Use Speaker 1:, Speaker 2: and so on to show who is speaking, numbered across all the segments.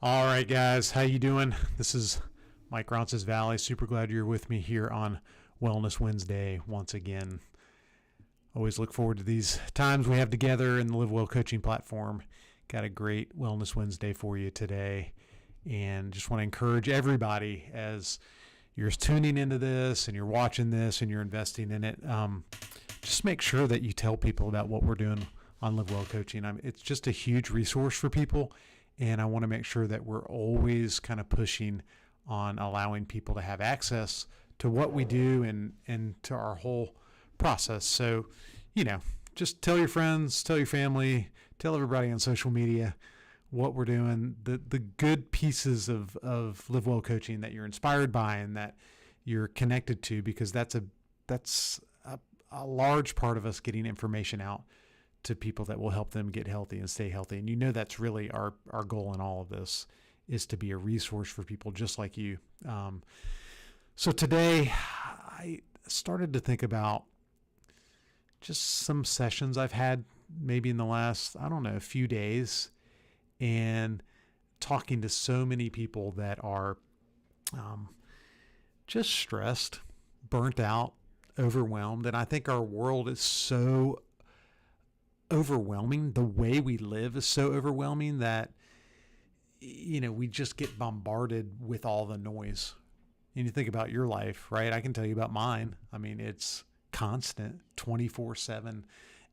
Speaker 1: All right, guys, how you doing? This is Mike Ronsisvalle. Super glad you're with me here on Wellness Wednesday once again. Always look forward to these times we have together in the Live Well coaching platform. Got a great Wellness Wednesday for you today, and just want to encourage everybody as you're tuning into this and you're watching this and you're investing in it. Just make sure that you tell people about what we're doing on Live Well coaching. It's just a huge resource for people. And I want to make sure that we're always kind of pushing on allowing people to have access to what we do and to our whole process. So, just tell your friends, tell your family, tell everybody on social media what we're doing, the good pieces of Live Well coaching that you're inspired by and that you're connected to, because that's a large part of us getting information out to people that will help them get healthy and stay healthy. And that's really our goal in all of this, is to be a resource for people just like you. So today I started to think about just some sessions I've had maybe in the last, few days, and talking to so many people that are just stressed, burnt out, overwhelmed. And I think our world is so overwhelming. The way we live is so overwhelming that we just get bombarded with all the noise. And you think about your life, right? I can tell you about mine. It's constant, 24/7,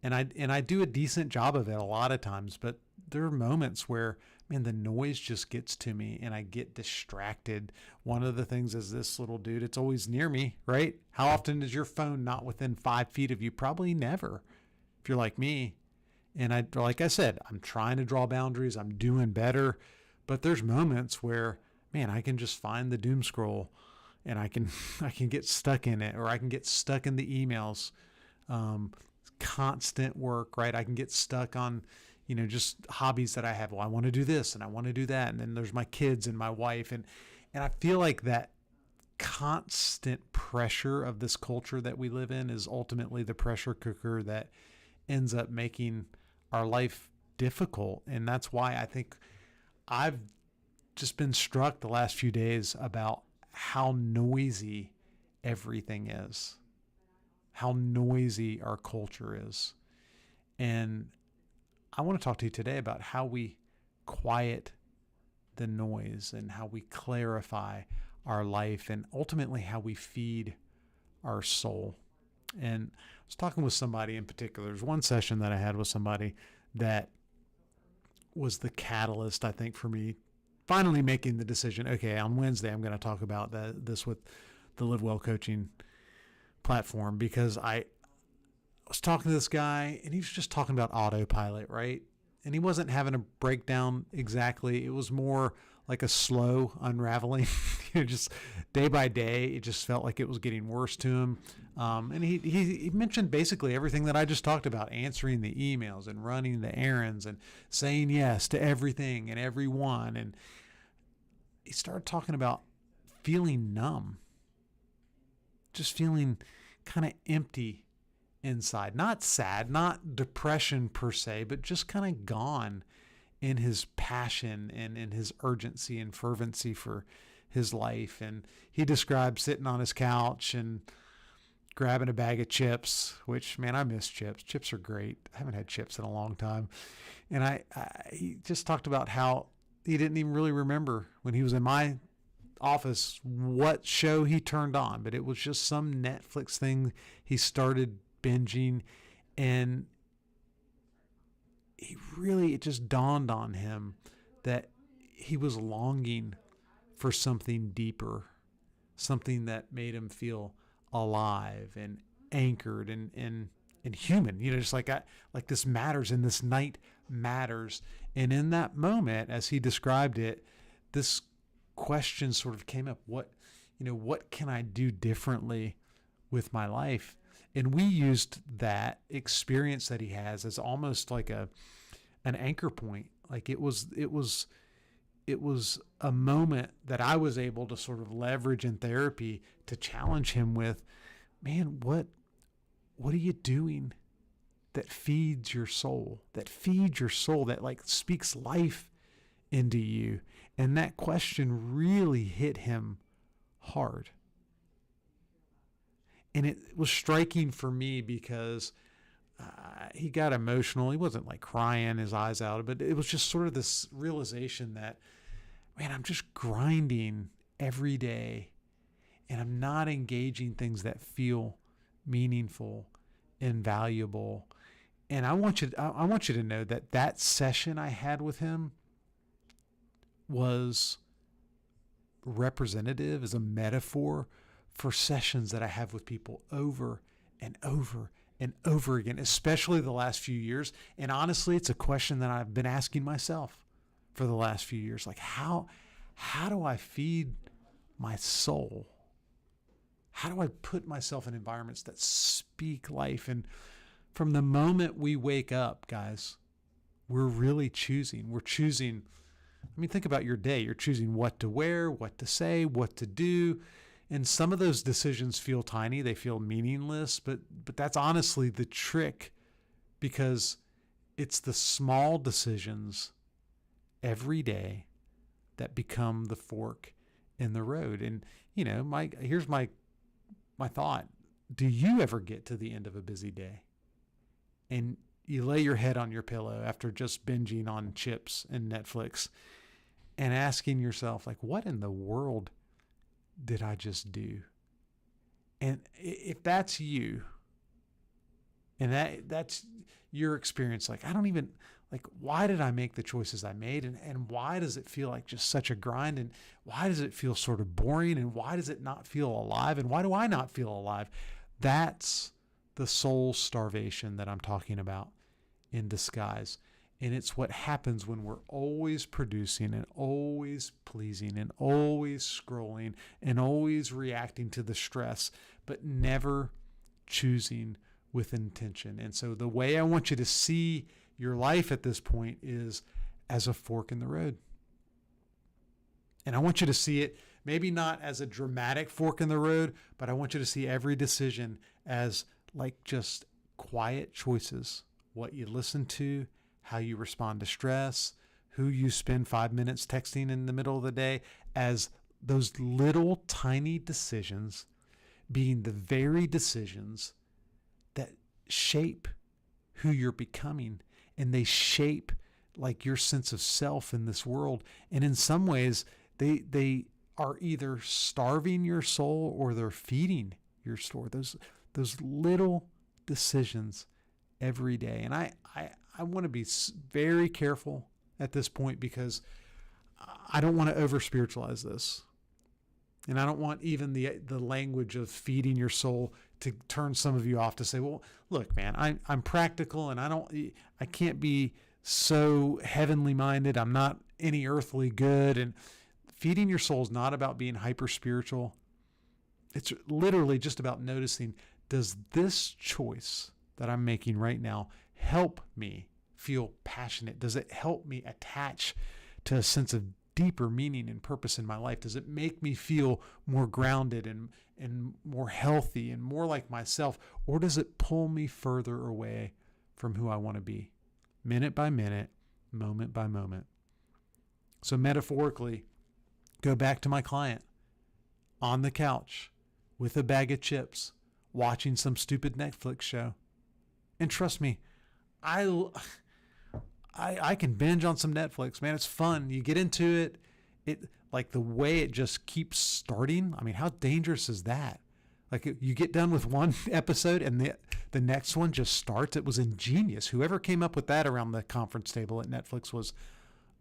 Speaker 1: and I do a decent job of it a lot of times, but there are moments where, the noise just gets to me and I get distracted. One of the things is this little dude, it's always near me, right? How often is your phone not within 5 feet of you? Probably never, if you're like me. And like I said, I'm trying to draw boundaries. I'm doing better, but there's moments where, I can just find the doom scroll, and I can get stuck in it, or I can get stuck in the emails, constant work, right? I can get stuck on, just hobbies that I have. Well, I want to do this and I want to do that. And then there's my kids and my wife. And I feel like that constant pressure of this culture that we live in is ultimately the pressure cooker that ends up making our life difficult. And that's why I think I've just been struck the last few days about how noisy everything is, how noisy our culture is. And I want to talk to you today about how we quiet the noise and how we clarify our life, and ultimately how we feed our soul. And I was talking with somebody in particular. There's one session that I had with somebody that was the catalyst, I think, for me finally making the decision, okay, on Wednesday, I'm going to talk about this with the Live Well coaching platform, because I was talking to this guy and he was just talking about autopilot, right? And he wasn't having a breakdown exactly. It was more like a slow unraveling, just day by day. It just felt like it was getting worse to him. And he mentioned basically everything that I just talked about: answering the emails and running the errands and saying yes to everything and everyone. And he started talking about feeling numb, just feeling kind of empty inside, not sad, not depression per se, but just kind of gone in his passion and in his urgency and fervency for his life. And he described sitting on his couch and grabbing a bag of chips, which, man, I miss chips. Chips are great. I haven't had chips in a long time. And he just talked about how he didn't even really remember when he was in my office what show he turned on, but it was just some Netflix thing he started binging, and it just dawned on him that he was longing for something deeper, something that made him feel alive and anchored and human, just like this matters, and this night matters. And in that moment, as he described it, this question sort of came up: what can I do differently with my life? And we used that experience that he has as almost like an anchor point. Like it was a moment that I was able to sort of leverage in therapy to challenge him with, man, what are you doing that feeds your soul, that like speaks life into you? And that question really hit him hard. And it was striking for me because he got emotional. He wasn't like crying his eyes out, but it was just sort of this realization that, man, I'm just grinding every day and I'm not engaging things that feel meaningful and valuable. And I want you to know that that session I had with him was representative, as a metaphor for sessions that I have with people over and over and over again, especially the last few years. And honestly, it's a question that I've been asking myself for the last few years. Like, how do I feed my soul? How do I put myself in environments that speak life? And from the moment we wake up, guys, we're really choosing. We're choosing. I mean, think about your day. You're choosing what to wear, what to say, what to do. And some of those decisions feel tiny. They feel meaningless, but that's honestly the trick, because it's the small decisions every day that become the fork in the road. And, you know, here's my thought. Do you ever get to the end of a busy day and you lay your head on your pillow after just binging on chips and Netflix and asking yourself, like, what in the world did I just do? And if that's you, and that's your experience, like, I don't even, like, why did I make the choices I made? And why does it feel like just such a grind? And why does it feel sort of boring? And why does it not feel alive? And why do I not feel alive? That's the soul starvation that I'm talking about in disguise. And it's what happens when we're always producing and always pleasing and always scrolling and always reacting to the stress, but never choosing with intention. And so the way I want you to see your life at this point is as a fork in the road. And I want you to see it maybe not as a dramatic fork in the road, but I want you to see every decision as like just quiet choices. What you listen to, how you respond to stress, who you spend 5 minutes texting in the middle of the day, as those little tiny decisions being the very decisions that shape who you're becoming. And they shape like your sense of self in this world. And in some ways, they are either starving your soul or they're feeding your soul. Those little decisions every day. And I want to be very careful at this point, because I don't want to over spiritualize this. And I don't want even the language of feeding your soul to turn some of you off to say, well, look, man, I'm practical and I can't be so heavenly minded. I'm not any earthly good. And feeding your soul is not about being hyper spiritual. It's literally just about noticing, does this choice that I'm making right now help me feel passionate? Does it help me attach to a sense of deeper meaning and purpose in my life? Does it make me feel more grounded and more healthy and more like myself? Or does it pull me further away from who I want to be, minute by minute, moment by moment? So metaphorically, go back to my client on the couch with a bag of chips, watching some stupid Netflix show. And trust me, I can binge on some Netflix, man. It's fun. You get into it. It, like, the way it just keeps starting. I mean, how dangerous is that? Like, you get done with one episode and the next one just starts. It was ingenious. Whoever came up with that around the conference table at Netflix was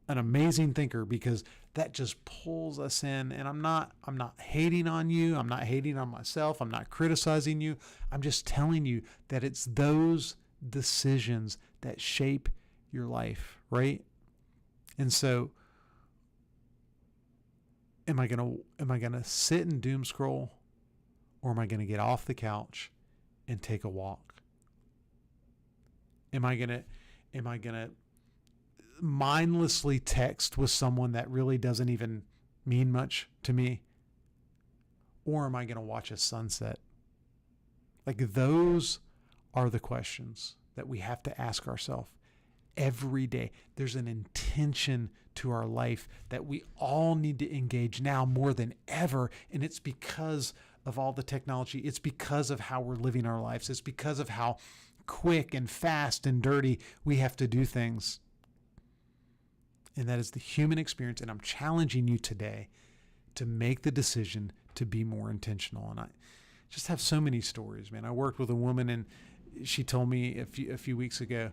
Speaker 1: an amazing thinker, because that just pulls us in. And I'm not hating on you. I'm not hating on myself. I'm not criticizing you. I'm just telling you that it's those decisions that shape your life, right? And so am I gonna sit and doom scroll, or am I gonna get off the couch and take a walk? Am I gonna mindlessly text with someone that really doesn't even mean much to me? Or am I gonna watch a sunset? Like, those are the questions that we have to ask ourselves every day. There's an intention to our life that we all need to engage now more than ever. And it's because of all the technology. It's because of how we're living our lives. It's because of how quick and fast and dirty we have to do things. And that is the human experience. And I'm challenging you today to make the decision to be more intentional. And I just have so many stories, man. I worked with a woman, and she told me a few weeks ago,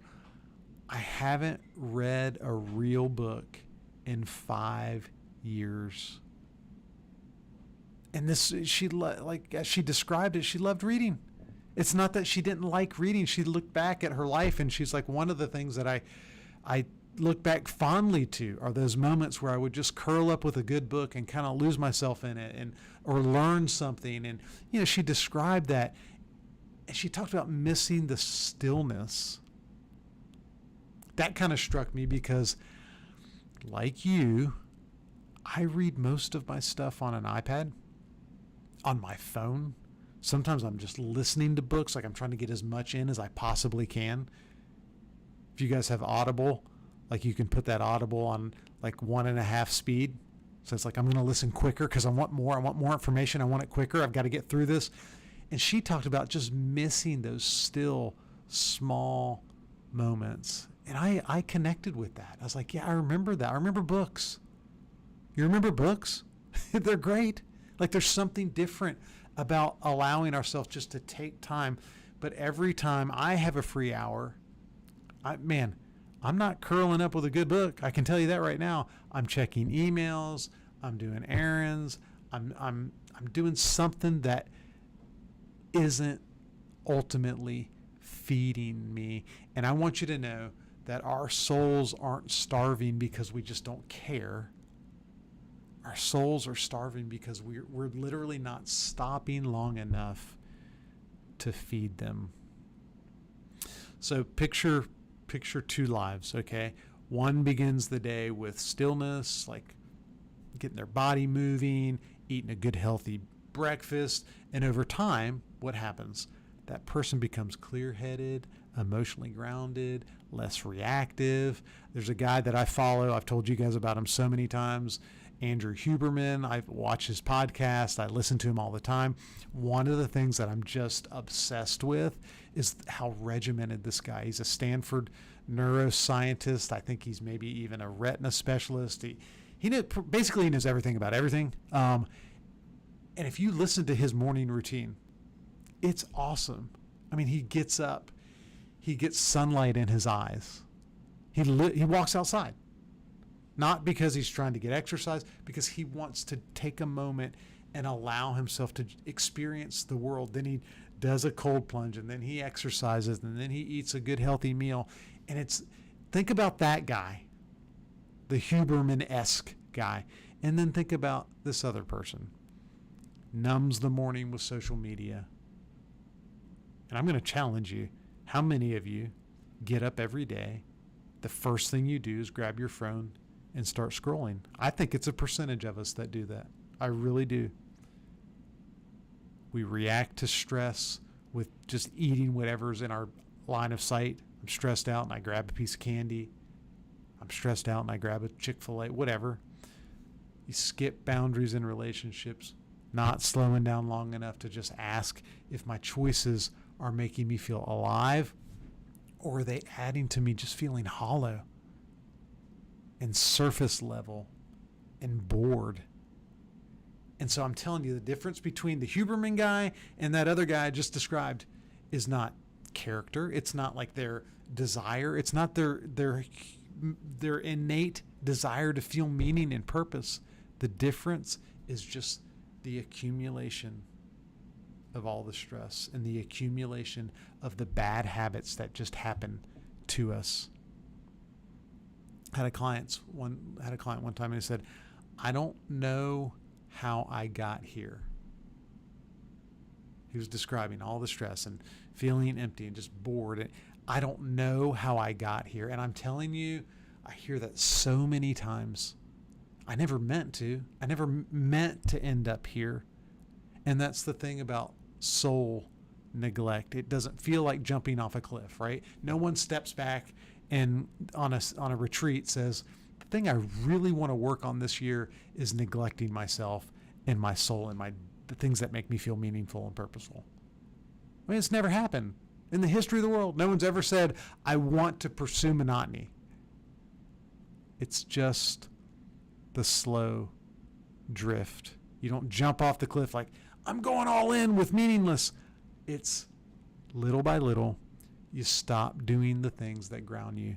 Speaker 1: I haven't read a real book in 5 years. And this, like as she described it, she loved reading. It's not that she didn't like reading. She looked back at her life, and she's like, one of the things that I look back fondly to are those moments where I would just curl up with a good book and kind of lose myself in it, or learn something. And she described that, and she talked about missing the stillness. That kind of struck me because, like you, I read most of my stuff on an iPad, on my phone. Sometimes I'm just listening to books, like I'm trying to get as much in as I possibly can. If you guys have Audible, like you can put that Audible on like 1.5 speed. So it's like, I'm going to listen quicker because I want more information. I want it quicker. I've got to get through this. And she talked about just missing those still small moments. And I connected with that. I was like, yeah, I remember that. I remember books. You remember books? They're great. Like there's something different about allowing ourselves just to take time. But every time I have a free hour, I'm not curling up with a good book. I can tell you that right now. I'm checking emails. I'm doing errands. I'm doing something that isn't ultimately feeding me. And I want you to know that our souls aren't starving because we just don't care. Our souls are starving because we're literally not stopping long enough to feed them. So picture 2 lives, okay? One begins the day with stillness, like getting their body moving, eating a good healthy breakfast, and over time, what happens? That person becomes clear-headed, emotionally grounded, less reactive. There's a guy that I follow. I've told you guys about him so many times, Andrew Huberman. I watch his podcast. I listen to him all the time. One of the things that I'm just obsessed with is how regimented this guy. He's a Stanford neuroscientist. I think he's maybe even a retina specialist. He knows everything about everything. And if you listen to his morning routine, it's awesome. I mean, he gets up, he gets sunlight in his eyes. He walks outside. Not because he's trying to get exercise, because he wants to take a moment and allow himself to experience the world. Then he does a cold plunge, and then he exercises, and then he eats a good healthy meal. And think about that guy, the Huberman-esque guy, and then think about this other person. Numbs the morning with social media. And I'm going to challenge you. How many of you get up every day, the first thing you do is grab your phone and start scrolling? I think it's a percentage of us that do that. I really do. We react to stress with just eating whatever's in our line of sight. I'm stressed out and I grab a piece of candy. I'm stressed out and I grab a Chick-fil-A, whatever. You skip boundaries in relationships, not slowing down long enough to just ask if my choices are making me feel alive, or are they adding to me just feeling hollow and surface level and bored. And so I'm telling you, the difference between the Huberman guy and that other guy I just described is not character. It's not like their desire. It's not their innate desire to feel meaning and purpose. The difference is just the accumulation of all the stress and the accumulation of the bad habits that just happen to us. I had a client one time, and he said, I don't know how I got here. He was describing all the stress and feeling empty and just bored. I don't know how I got here. And I'm telling you, I hear that so many times. I never meant to. I never meant to end up here. And that's the thing about soul neglect. It doesn't feel like jumping off a cliff, right? No one steps back and on a retreat says, the thing I really want to work on this year is neglecting myself and my soul and the things that make me feel meaningful and purposeful. I mean, it's never happened in the history of the world. No one's ever said, I want to pursue monotony. It's just the slow drift. You don't jump off the cliff like, I'm going all in with meaningless. It's little by little, you stop doing the things that ground you.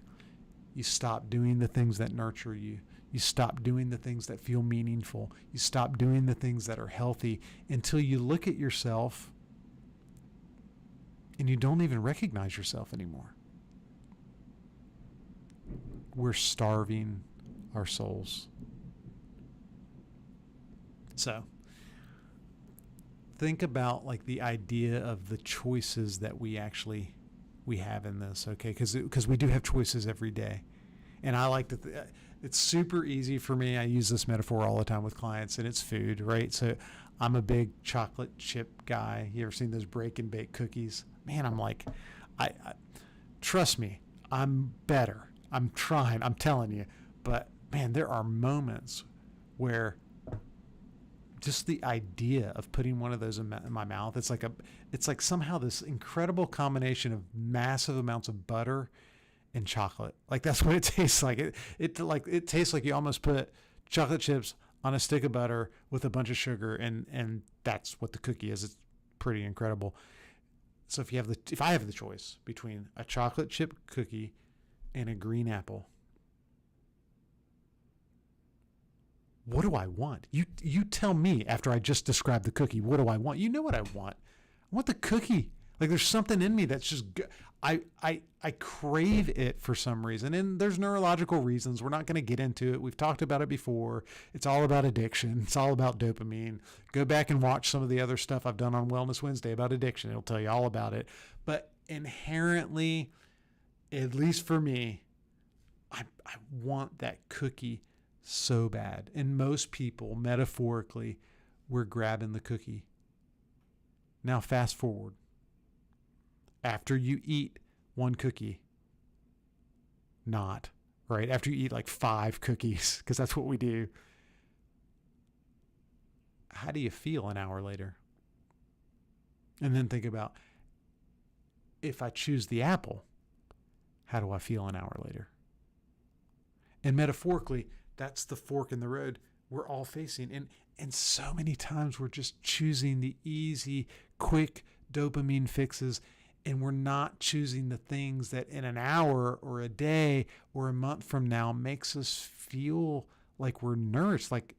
Speaker 1: You stop doing the things that nurture you. You stop doing the things that feel meaningful. You stop doing the things that are healthy until you look at yourself and you don't even recognize yourself anymore. We're starving our souls. So, think about like the idea of the choices that we have in this, okay? Because we do have choices every day. And I like to, it's super easy for me. I use this metaphor all the time with clients, and it's food, right? So I'm a big chocolate chip guy. You ever seen those break and bake cookies? Man, I'm like, I trust me, I'm better. I'm trying, I'm telling you. But man, there are moments where just the idea of putting one of those in my mouth, it's like somehow this incredible combination of massive amounts of butter and chocolate. Like that's what it tastes like. It tastes like you almost put chocolate chips on a stick of butter with a bunch of sugar, and that's what the cookie is. It's pretty incredible. So if I have the choice between a chocolate chip cookie and a green apple, what do I want? You tell me after I just described the cookie. What do I want? You know what I want. I want the cookie. Like there's something in me that's just I crave it for some reason, and there's neurological reasons. We're not going to get into it. We've talked about it before. It's all about addiction. It's all about dopamine. Go back and watch some of the other stuff I've done on Wellness Wednesday about addiction. It'll tell you all about it. But inherently, at least for me, I want that cookie so bad. And most people, metaphorically, we're grabbing the cookie. Now fast forward. After you eat one cookie, not, right? After you eat like 5 cookies, because that's what we do. How do you feel an hour later? And then think about, if I choose the apple, how do I feel an hour later? And metaphorically, that's the fork in the road we're all facing. And so many times we're just choosing the easy, quick dopamine fixes, and we're not choosing the things that in an hour or a day or a month from now makes us feel like we're nourished, like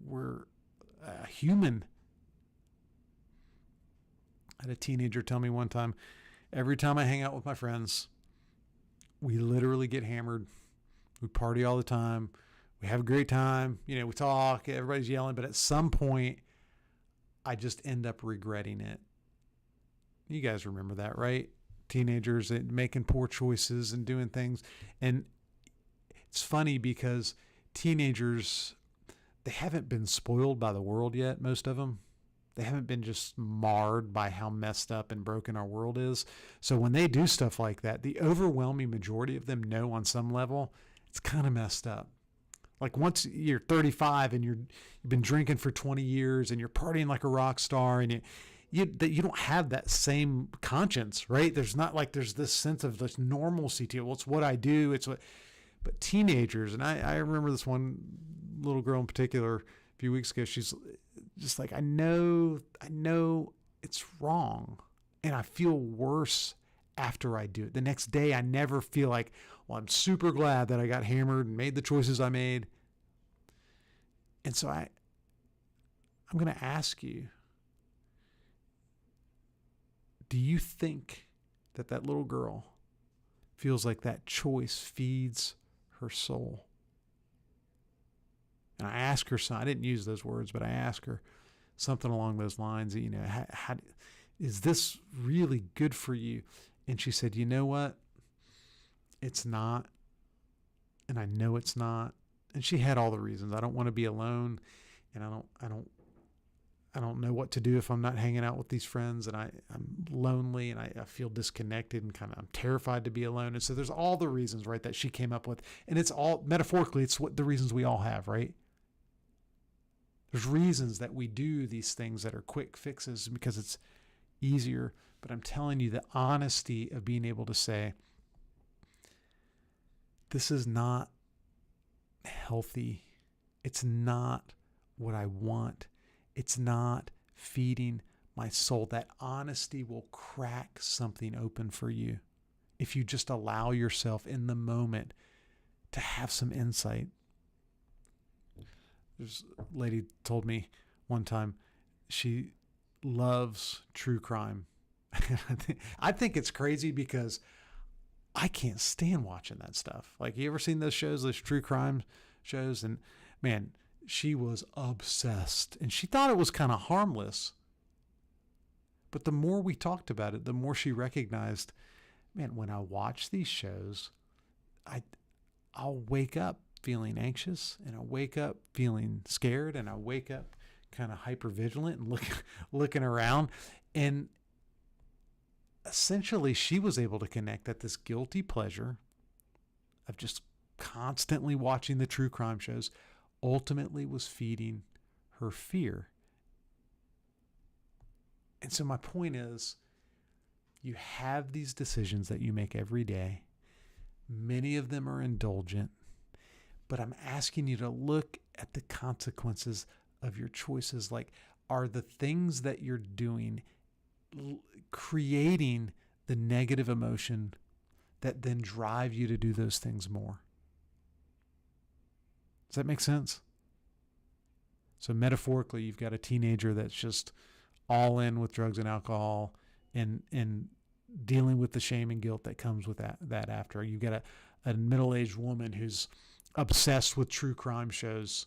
Speaker 1: we're human. I had a teenager tell me one time, every time I hang out with my friends, we literally get hammered. We party all the time. We have a great time. We talk, everybody's yelling, but at some point I just end up regretting it. You guys remember that, right? Teenagers making poor choices and doing things. And it's funny because teenagers, they haven't been spoiled by the world yet, most of them. They haven't been just marred by how messed up and broken our world is. So when they do stuff like that, the overwhelming majority of them know on some level it's kind of messed up. Like once you're 35 and you've been drinking for 20 years and you're partying like a rock star, and you don't have that same conscience, right? There's this sense of this normalcy to it. Well, it's what I do. But teenagers, and I remember this one little girl in particular a few weeks ago. She's just like, I know it's wrong, and I feel worse after I do it. The next day, I never feel like, well, I'm super glad that I got hammered and made the choices I made. And so I'm going to ask you, do you think that little girl feels like that choice feeds her soul? And I asked her, I didn't use those words, but I asked her something along those lines. How is this really good for you? And she said, you know what? It's not. And I know it's not. And she had all the reasons. I don't want to be alone. And I don't know what to do if I'm not hanging out with these friends, and I'm lonely, and I feel disconnected, and I'm terrified to be alone. And so there's all the reasons, right, that she came up with. And it's all, metaphorically, it's what the reasons we all have, right? There's reasons that we do these things that are quick fixes because it's easier. But I'm telling you, the honesty of being able to say, this is not healthy. It's not what I want. It's not feeding my soul. That honesty will crack something open for you if you just allow yourself in the moment to have some insight. There's a lady told me one time she loves true crime. I think it's crazy because I can't stand watching that stuff. Like, you ever seen those shows, those true crime shows? And man, she was obsessed, and she thought it was kind of harmless. But the more we talked about it, the more she recognized, man, when I watch these shows, I'll wake up feeling anxious, and I'll wake up feeling scared, and I wake up kind of hypervigilant and looking around. And essentially, she was able to connect that this guilty pleasure of just constantly watching the true crime shows ultimately was feeding her fear. And so my point is, you have these decisions that you make every day. Many of them are indulgent, but I'm asking you to look at the consequences of your choices. Like, are the things that you're doing creating the negative emotion that then drive you to do those things more? Does that make sense? So metaphorically, you've got a teenager that's just all in with drugs and alcohol and dealing with the shame and guilt that comes with that after. You've got a middle-aged woman who's obsessed with true crime shows,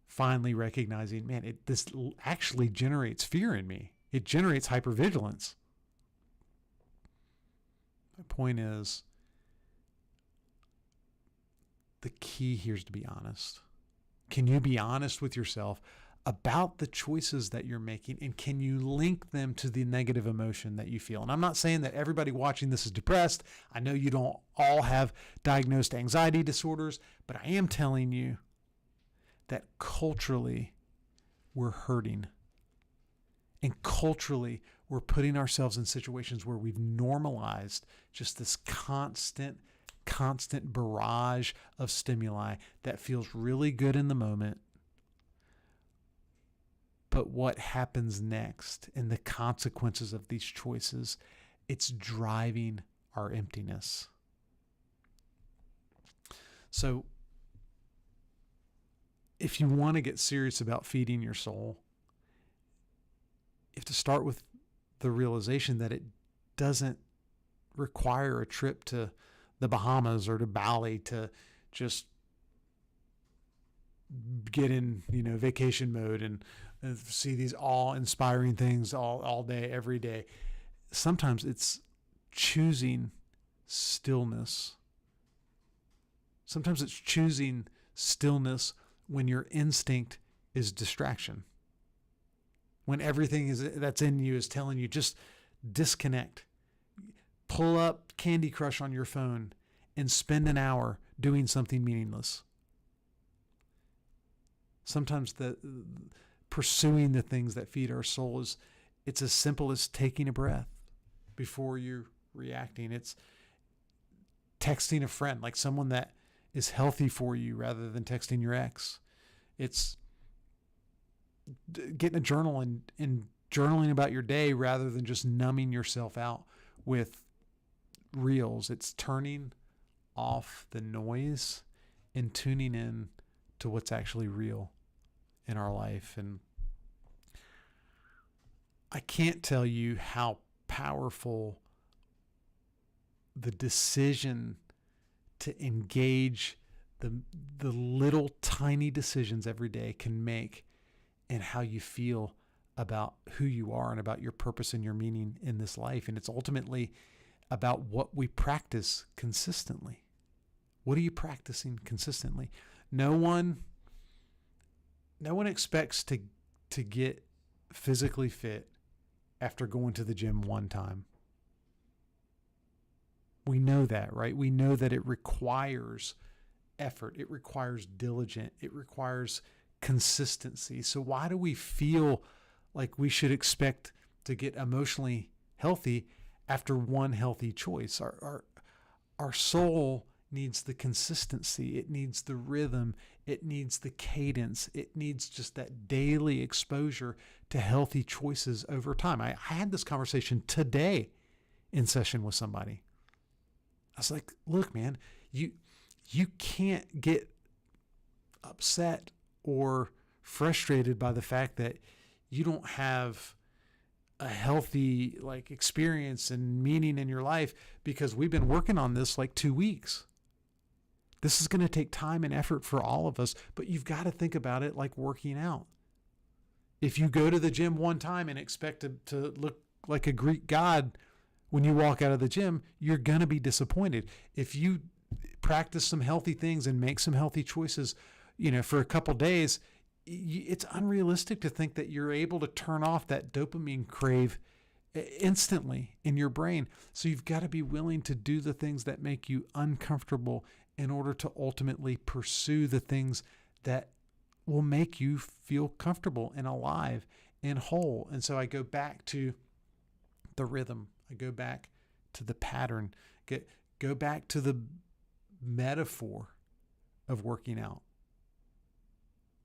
Speaker 1: finally recognizing, man, this actually generates fear in me. It generates hypervigilance. My point is, the key here is to be honest. Can you be honest with yourself about the choices that you're making, and can you link them to the negative emotion that you feel? And I'm not saying that everybody watching this is depressed. I know you don't all have diagnosed anxiety disorders, but I am telling you that culturally we're hurting. And culturally, we're putting ourselves in situations where we've normalized just this constant barrage of stimuli that feels really good in the moment. But what happens next and the consequences of these choices, it's driving our emptiness. So if you want to get serious about feeding your soul, you have to start with the realization that it doesn't require a trip to the Bahamas or to Bali to just get in, vacation mode and see these awe-inspiring things all day, every day. Sometimes it's choosing stillness. Sometimes it's choosing stillness when your instinct is distraction. When everything that's in you is telling you just disconnect. Pull up Candy Crush on your phone and spend an hour doing something meaningless. Sometimes pursuing the things that feed our soul it's as simple as taking a breath before you're reacting. It's texting a friend, like someone that is healthy for you, rather than texting your ex. It's getting a journal and journaling about your day rather than just numbing yourself out with reels. It's turning off the noise and tuning in to what's actually real in our life. And I can't tell you how powerful the decision to engage the little tiny decisions every day can make and how you feel about who you are and about your purpose and your meaning in this life. And it's ultimately about what we practice consistently. What are you practicing consistently? No one expects to to get physically fit after going to the gym one time. We know that, right? We know that it requires effort. It requires diligence. It requires consistency. So why do we feel like we should expect to get emotionally healthy after one healthy choice? Our soul needs the consistency. It needs the rhythm. It needs the cadence. It needs just that daily exposure to healthy choices over time. I had this conversation today in session with somebody. I was like, look, man, you can't get upset or frustrated by the fact that you don't have a healthy experience and meaning in your life, because we've been working on this 2 weeks. This is going to take time and effort for all of us, but you've got to think about it like working out. If you go to the gym one time and expect to look like a Greek god when you walk out of the gym, you're going to be disappointed. If you practice some healthy things and make some healthy choices, for a couple days, it's unrealistic to think that you're able to turn off that dopamine crave instantly in your brain. So you've got to be willing to do the things that make you uncomfortable in order to ultimately pursue the things that will make you feel comfortable and alive and whole. And so I go back to the rhythm. I go back to the pattern. Go back to the metaphor of working out.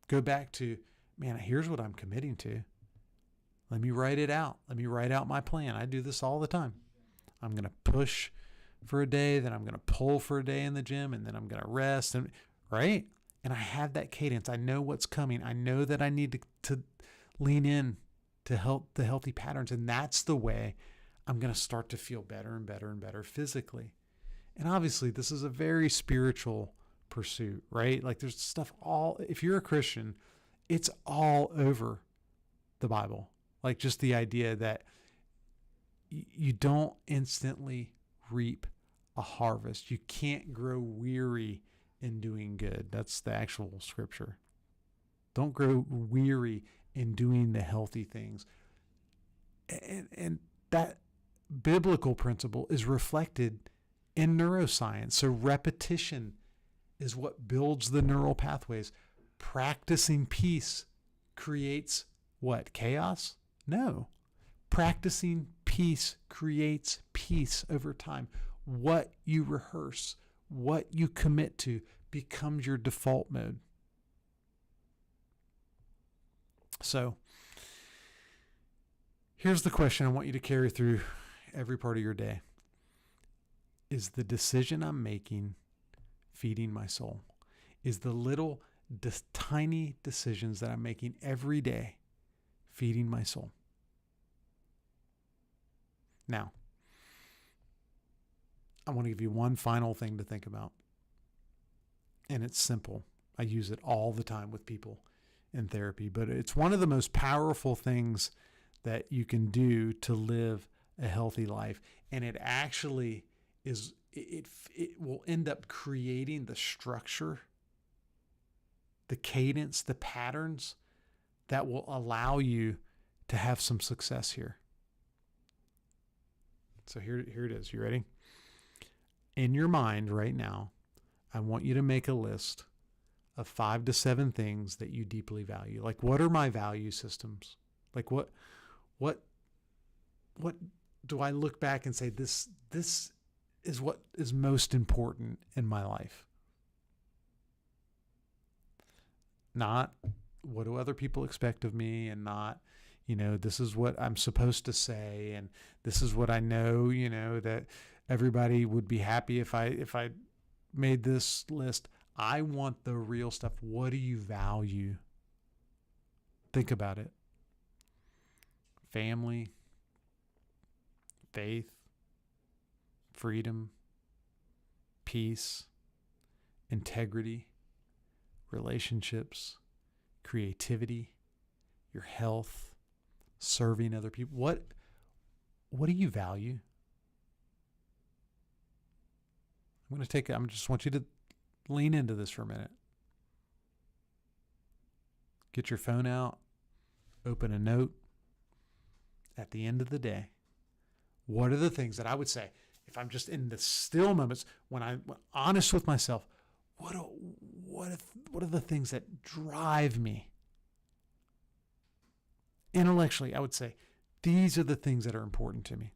Speaker 1: Go back to, man, here's what I'm committing to. Let me write it out. Let me write out my plan. I do this all the time. I'm going to push for a day, then I'm going to pull for a day in the gym, and then I'm going to rest. Right? And I have that cadence. I know what's coming. I know that I need to lean in to help the healthy patterns. And that's the way I'm going to start to feel better and better and better physically. And obviously, this is a very spiritual pursuit, right? There's stuff if you're a Christian, it's all over the Bible. Just the idea that you don't instantly reap a harvest. You can't grow weary in doing good. That's the actual scripture. Don't grow weary in doing the healthy things. And that biblical principle is reflected in neuroscience. So repetition is what builds the neural pathways. Practicing peace creates what? Chaos? No. Practicing peace creates peace over time. What you rehearse, what you commit to, becomes your default mode. So, here's the question I want you to carry through every part of your day. Is the decision I'm making feeding my soul? Is the little, tiny decisions that I'm making every day feeding my soul? Now, I want to give you one final thing to think about. And it's simple. I use it all the time with people in therapy, but it's one of the most powerful things that you can do to live a healthy life. And it actually is, it will end up creating the structure, the cadence, the patterns that will allow you to have some success here. So here it is. You ready? In your mind right now, I want you to make a list of 5 to 7 things that you deeply value. What are my value systems? What do I look back and say, this is what is most important in my life? Not what do other people expect of me, and not, this is what I'm supposed to say, and this is what I know, that everybody would be happy if I made this list. I want the real stuff. What do you value? Think about it. Family, faith, freedom, peace, integrity, relationships, creativity, your health, serving other people. What do you value? I just want you to lean into this for a minute. Get your phone out, open a note. At the end of the day, what are the things that I would say if I'm just in the still moments when I'm honest with myself? What are the things that drive me? Intellectually, I would say these are the things that are important to me.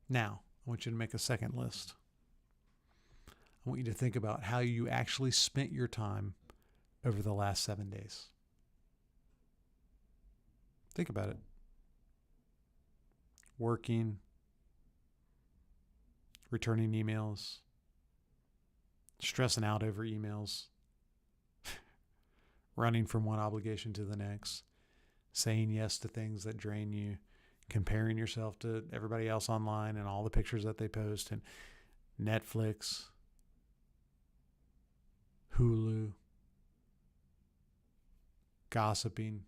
Speaker 1: Now, I want you to make a second list. I want you to think about how you actually spent your time over the last 7 days. Think about it. Working, returning emails, stressing out over emails, running from one obligation to the next, saying yes to things that drain you, comparing yourself to everybody else online and all the pictures that they post, and Netflix, Hulu, gossiping,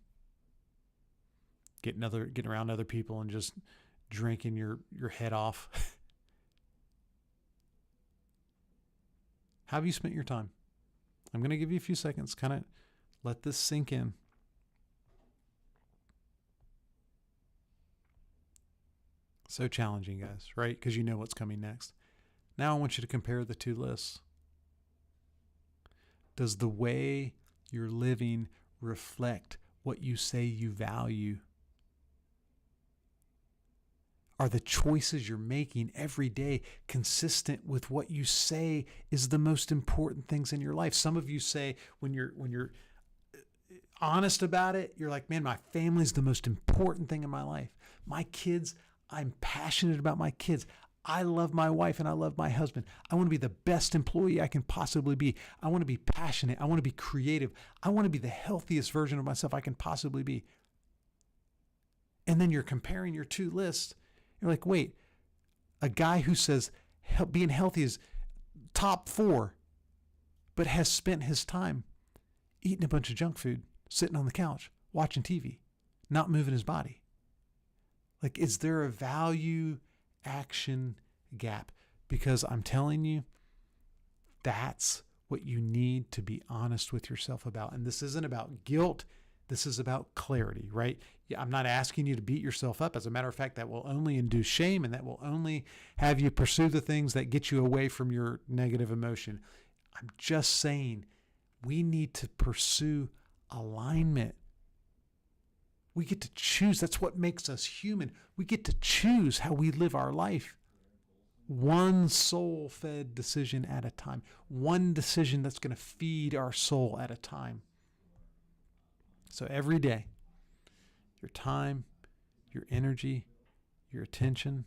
Speaker 1: getting around other people and just drinking your head off. How have you spent your time? I'm going to give you a few seconds, kind of let this sink in. So challenging, guys, right? Because you know what's coming next. Now I want you to compare the two lists. Does the way you're living reflect what you say you value? Are the choices you're making every day consistent with what you say is the most important things in your life? Some of you say when you're honest about it, you're like, man, my family's the most important thing in my life. My kids, I'm passionate about my kids. I love my wife and I love my husband. I want to be the best employee I can possibly be. I want to be passionate. I want to be creative. I want to be the healthiest version of myself I can possibly be. And then you're comparing your two lists. You're like, wait, a guy who says being healthy is top 4, but has spent his time eating a bunch of junk food, sitting on the couch, watching TV, not moving his body. Like, is there a value action gap? Because I'm telling you, that's what you need to be honest with yourself about. And this isn't about guilt. This is about clarity, right? Yeah, I'm not asking you to beat yourself up. As a matter of fact, that will only induce shame, and that will only have you pursue the things that get you away from your negative emotion. I'm just saying we need to pursue alignment. We get to choose. That's what makes us human. We get to choose how we live our life. One soul-fed decision at a time. One decision that's going to feed our soul at a time. So every day, your time, your energy, your attention,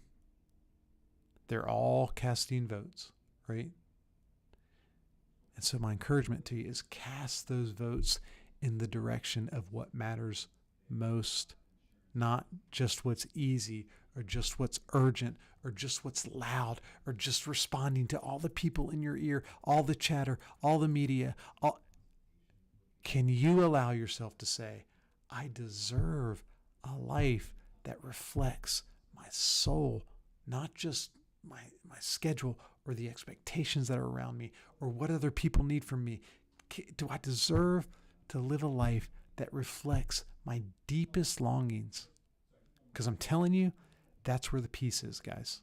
Speaker 1: they're all casting votes, right? And so my encouragement to you is cast those votes in the direction of what matters most, not just what's easy or just what's urgent or just what's loud or just responding to all the people in your ear, all the chatter, all the media. Can you allow yourself to say, I deserve a life that reflects my soul, not just my schedule or the expectations that are around me or what other people need from me? Do I deserve to live a life that reflects my deepest longings? Because I'm telling you, that's where the peace is, guys.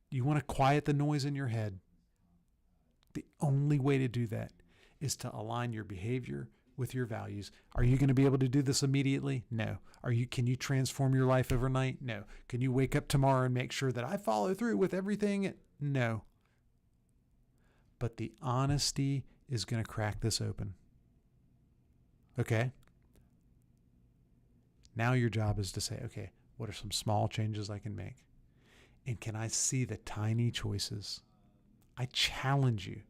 Speaker 1: You want to quiet the noise in your head. The only way to do that is to align your behavior with your values. Are you going to be able to do this immediately? No. Can you transform your life overnight? No. Can you wake up tomorrow and make sure that I follow through with everything? No. But the honesty is going to crack this open. Okay? Now your job is to say, okay, what are some small changes I can make? And can I see the tiny choices? I challenge you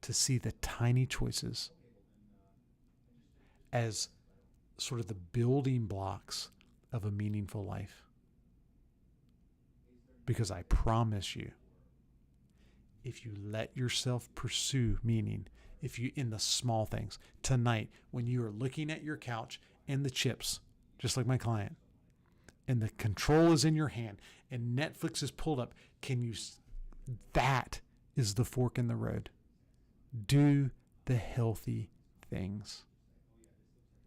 Speaker 1: to see the tiny choices as sort of the building blocks of a meaningful life. Because I promise you, if you let yourself pursue meaning, if you, in the small things, tonight, when you are looking at your couch and the chips, just like my client, and the control is in your hand and Netflix is pulled up, that is the fork in the road. Do the healthy things.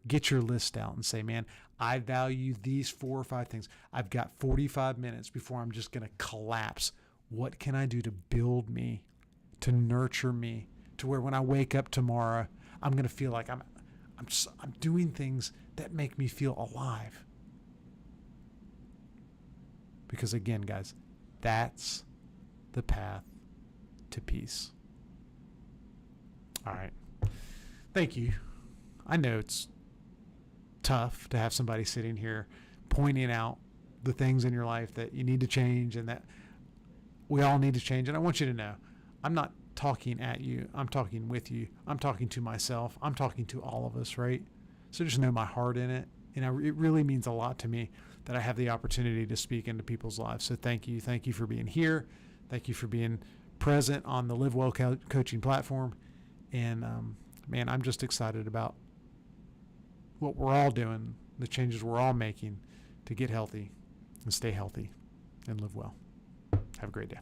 Speaker 1: Get your list out and say, man, I value these 4 or 5 things. I've got 45 minutes before I'm just going to collapse. What can I do to build me, to nurture me, to where when I wake up tomorrow, I'm going to feel like I'm doing things that make me feel alive. Because again, guys, that's the path to peace. All right. Thank you. I know it's tough to have somebody sitting here pointing out the things in your life that you need to change and that we all need to change. And I want you to know, I'm not talking at you. I'm talking with you. I'm talking to myself. I'm talking to all of us, right? So just know my heart in it. And it really means a lot to me that I have the opportunity to speak into people's lives. So thank you. Thank you for being here. Thank you for being present on the Live Well coaching platform. And man, I'm just excited about what we're all doing, the changes we're all making to get healthy and stay healthy and live well. Have a great day.